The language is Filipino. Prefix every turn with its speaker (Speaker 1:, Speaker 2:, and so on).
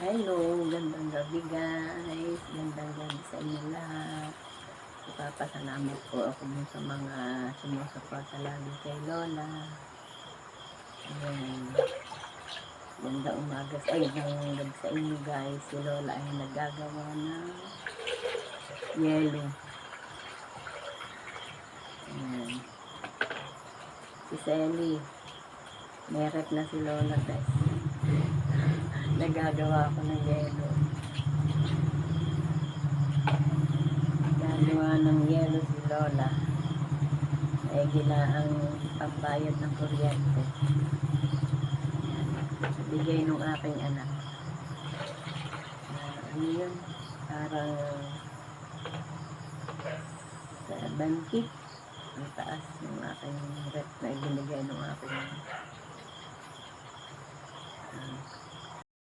Speaker 1: Hello, gandang gabi guys. Gandang gabi sa inyo lahat. Ipapasalamat po ako dun sa mga sumusuporta lagi kay Lola. Ayan. Ganda umaga ay ng gabi sa inyo guys. Si Lola ay nagagawa ng yelo. Ayan. Si Selly. Meron na si Lola guys. Nagagawa ako ng yelo. Nagawa ng yelo si Lola. Ay ginaang pambayad ng kuryente. Bigay nung aking anak. Ano yun? Parang 70. Ang taas ng aking rep na ibinigay nung aking